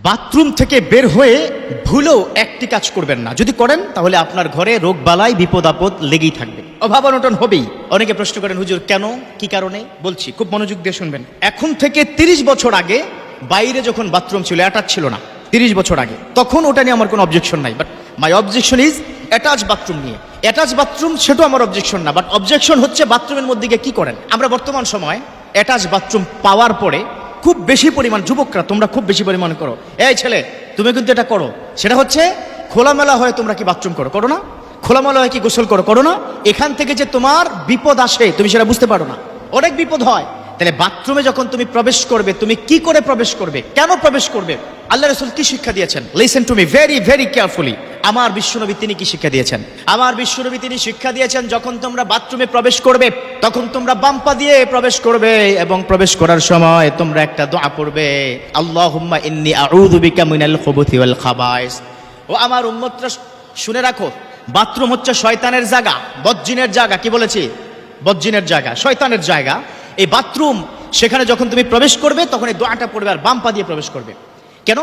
Bathroom থেকে বের হয়ে ভুলেও একটি কাজ করবেন না। যদি করেন তাহলে আপনার ঘরে রোগ বালাই বিপদ আপদ লেগেই থাকবে, অভাব অনটন হবেই। অনেকে প্রশ্ন করেন, হুজুর কেন, কি কারণে? বলছি, খুব মনোযোগ দিয়ে শুনবেন। এখন থেকে 30 বছর আগে বাইরে যখন বাথরুম ছিল, অ্যাটাচ ছিল না, 30 বছর আগে, তখন ওটা নিয়ে আমার কোনো অবজেকশন নাই। But my objection is attach bathroom নিয়ে। অ্যাটাচ বাথরুম সেটাও আমার অবজেকশন না, বাট অবজেকশন হচ্ছে বাথরুমের মধ্যে গিয়ে কি করেন। আমরা বর্তমান সময় অ্যাটাচ বাথরুম পাওয়ার পরে খুব বেশি পরিমাণ, যুবকরা তোমরা খুব বেশি পরিমাণ করো, এই ছেলে তুমি কিন্তু এটা করো, সেটা হচ্ছে খোলামেলা হয়ে তোমরা কি বাথরুম করো না? খোলামেলা হয়ে কি গোসল করো না? এখান থেকে যে তোমার বিপদ আসে তুমি সেটা বুঝতে পারো না, অনেক বিপদ হয়। তাহলে বাথরুমে যখন তুমি প্রবেশ করবে, তুমি কি করে প্রবেশ করবে, কেন প্রবেশ করবে, আল্লাহ রাসূল কি শিক্ষা দিয়েছেন? Listen to me very very carefully. আমার বিশ্বনবী তিনি কি শিক্ষা দিয়েছেন? আমার বিশ্বনবী তিনি শিক্ষা দিয়েছেন, যখন তোমরা বাথরুমে প্রবেশ করবে তখন তোমরা বাম পা দিয়ে প্রবেশ করবে এবং প্রবেশ করার সময় তোমরা একটা দোয়া পড়বে, আল্লাহুম্মা ইন্নী আউযু বিকা মিনাল খুবুথি ওয়াল খাবায়েস। ও আমার উম্মতরা শুনে রাখো, বাথরুম হচ্ছে শয়তানের জায়গা, বদজিনের জায়গা। কি বলেছি? বদজিনের জায়গা, শয়তানের জায়গা। এই বাথরুম, সেখানে যখন তুমি প্রবেশ করবে তখন এই দোয়াটা পড়বে আর বাম পা দিয়ে প্রবেশ করবে। কেন?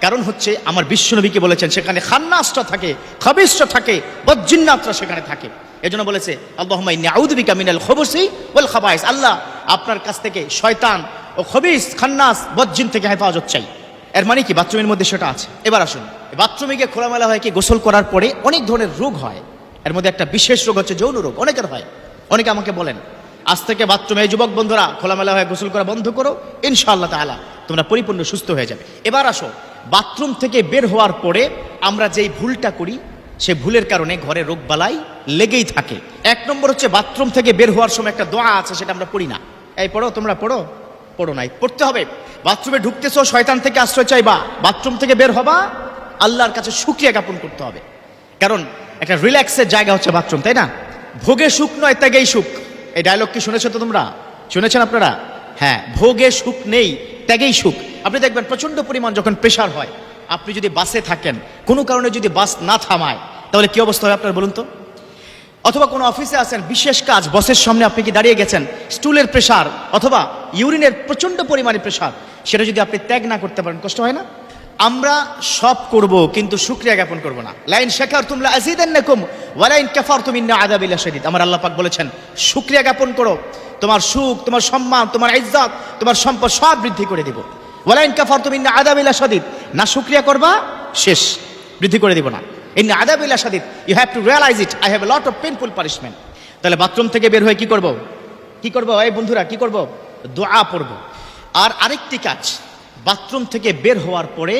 কারণ হচ্ছে আমার বিশ্বনবীকে বলেছেন সেখানে খান্নাসটা থাকে, খাবিসটা থাকে, বদজিন্নাতরা সেখানে থাকে। এজন্য বলেছে আল্লাহুম্মা ইন্নী আউযু বিকা মিনাল খুবুসি ওয়াল খাবায়েস, আল্লাহ আপনার কাছ থেকে শয়তান ও খবিস, খান্নাস, বদজিন থেকে হেফাজত চাই। এর মানে কি বাথরুমের মধ্যে সেটা আছে। এবার আসুন, বাথরুমে গিয়ে খোলামেলা হয় কি গোসল করার পরে অনেক ধরনের রোগ হয়। এর মধ্যে একটা বিশেষ রোগ হচ্ছে যৌন রোগ, অনেকের হয়। অনেকে আমাকে বলেন, আজ থেকে বাথরুমে যুবক বন্ধুরা খোলামেলা হয়ে গোসল করা বন্ধ করো, ইনশাআল্লাহ তাআলা তোমরা পরিপূর্ণ সুস্থ হয়ে যাবে। এবার আসো, বাথরুম থেকে বের হওয়ার পরে আমরা যেই ভুলটা করি, সে ভুলের কারণে ঘরে রোগ বালাই লেগেই থাকে। এক নম্বর হচ্ছে বাথরুম থেকে বের হওয়ার সময় একটা দোয়া আছে, সেটা আমরা পড়ি না। এই পড়ো, তোমরা পড়ো নাই, পড়তে হবে। বাথরুমে ঢুকতেছো, শয়তান থেকে আশ্রয় চাইবা, বাথরুম থেকে বের হবা, আল্লাহর কাছে শুকরিয়া জ্ঞাপন করতে হবে। কারণ একটা রিল্যাক্সের জায়গা হচ্ছে বাথরুম, তাই না? ভোগে সুখ নয়, ত্যাগেই সুখ। এই ডায়লগ কি শুনেছো তো তোমরা? শুনেছেন আপনারা? হ্যাঁ, ভোগে সুখ নেই, ত্যাগেই সুখ। আপনি দেখবেন প্রচন্ড পরিমাণ যখন প্রেশার হয়, আপনি যদি বাসে থাকেন, কোনো কারণে যদি বাস না থামায়, তাহলে কি অবস্থা হয় আপনার বলুন তো? অথবা কোনো অফিসে আছেন, বিশেষ কাজ, বসের সামনে আপনি কি দাঁড়িয়ে গেছেন, স্টুলের প্রেশার অথবা ইউরিনের প্রচন্ড পরিমাণে প্রেশার, সেটা যদি আপনি ত্যাগ না করতে পারেন, কষ্ট হয় না? আমরা সব করব কিন্তু শুকরিয়া জ্ঞাপন করব না। লাইন শাকারতুম লাযিদান্নাকুম ওয়া লাইন কাফারতুম ইন্না আযাবি লাশাদীদ। আমার আল্লাহ পাক বলেছেন শুকরিয়া জ্ঞাপন করো, তোমার সুখ, তোমার সম্মান, তোমার ইজ্জত, তোমার সম্পদ সব বৃদ্ধি করে দিব। ওয়া লাইন কাফারতুম ইন্না আযাবি লাশাদীদ। না শুকরিয়া করবা, শেষ, বৃদ্ধি করে দিব না। ইন্না আযাবি লাশাদীদ, you have to realise it, I have a lot of painful punishment. তাহলে বাথরুম থেকে বের হয়ে কি করব? এই বন্ধুরা কি করব? দোয়া পড়ব। আর আরেকটি কাজ, বাথরুম থেকে বের হওয়ার পরে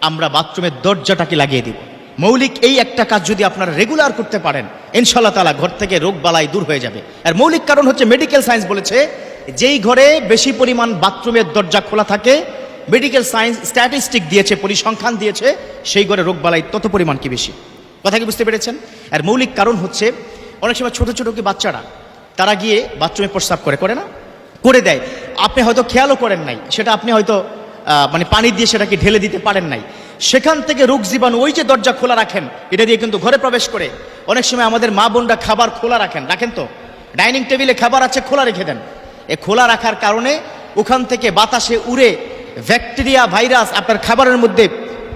আমরা বাথরুমের দরজাটাকে লাগিয়ে দিব। মৌলিক এই একটা কাজ যদি আপনারা রেগুলার করতে পারেন, ইনশাআল্লাহ তাআলা ঘর থেকে রোগ বালাই দূর হয়ে যাবে। আর মৌলিক কারণ হচ্ছে মেডিকেল সায়েন্স বলেছে, যেই ঘরে বেশি পরিমাণ বাথরুমের দরজা খোলা থাকে, মেডিকেল সায়েন্স স্ট্যাটিস্টিক দিয়েছে, পরিসংখ্যান দিয়েছে, সেই ঘরে রোগ বালাই তত পরিমাণ কি বেশি। কথা কি বুঝতে পেরেছেন? আর মৌলিক কারণ হচ্ছে অনেক সময় ছোট ছোট কি বাচ্চারা, তারা গিয়ে বাথরুমে প্রস্রাব করে না, করে দেয়, আপনি হয়তো খেয়ালও করেন নাই, সেটা আপনি হয়তো মানে পানি দিয়ে সেটাকে ঢেলে দিতে পারেন নাই, সেখান থেকে রোগ জীবাণু ওই যে দরজা খোলা রাখেন, এটা দিয়ে কিন্তু ঘরে প্রবেশ করে। অনেক সময় আমাদের মা বোনরা খাবার খোলা রাখেন তো, ডাইনিং টেবিলে খাবার আছে, খোলা রেখে দেন। এ খোলা রাখার কারণে ওখান থেকে বাতাসে উড়ে ব্যাকটেরিয়া, ভাইরাস আপনার খাবারের মধ্যে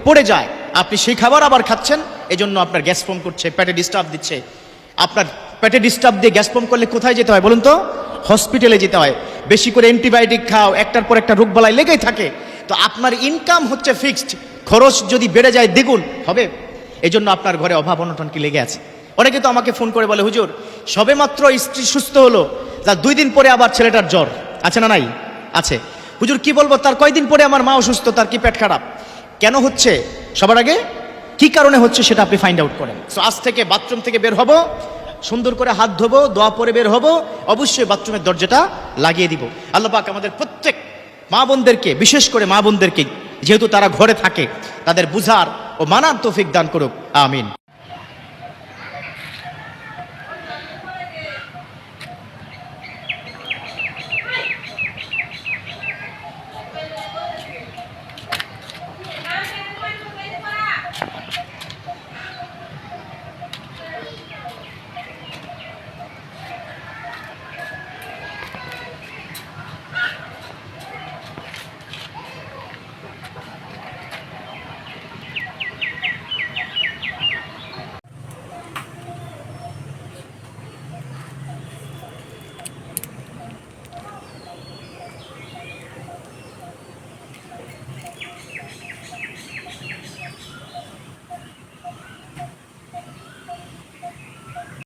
পড়ে যায়, আপনি সেই খাবার আবার খাচ্ছেন, এজন্য আপনার গ্যাস ফর্ম করছে, পেটে ডিস্টার্ব দিচ্ছে। আপনার পেটে ডিস্টার্ব দিয়ে গ্যাস ফর্ম করলে কোথায় যেতে হয় বলুন তো? হসপিটালে যেতে হয়। বেশি করে অ্যান্টিবায়োটিক খাও, একটার পর একটা রোগ বালাই লেগেই থাকে। তো আপনার ইনকাম হচ্ছে ফিক্সড, খরচ যদি বেড়ে যায় দ্বিগুণ হবে। এজন্য আপনার ঘরে অভাব অনটন কি লেগে আছে। অনেকে তো আমাকে ফোন করে বলে, হুজুর সবেমাত্র স্ত্রী সুস্থ হলো, তার 2 দিন পরে আবার ছেলেটার জ্বর, আছে না নাই? আছে। হুজুর কি বলবো, তার কয়দিন পরে আমার মা অসুস্থ, তার কি পেট খারাপ। কেন হচ্ছে? সবার আগে কি কারণে হচ্ছে সেটা আপনি ফাইন্ড আউট করেন। সো আজ থেকে বাথরুম থেকে বের হব, সুন্দর করে হাত ধোবো, দোয়া পরে বের হব, অবশ্যই বাথরুমের দরজাটা লাগিয়ে দিব। আল্লাহ পাক আমাদের প্রত্যেক মা বোনদেরকে, বিশেষ করে মা বোনদেরকে, যেহেতু তারা ঘরে থাকে, তাদের বুঝার ও মানার তৌফিক দান করুক, আমিন।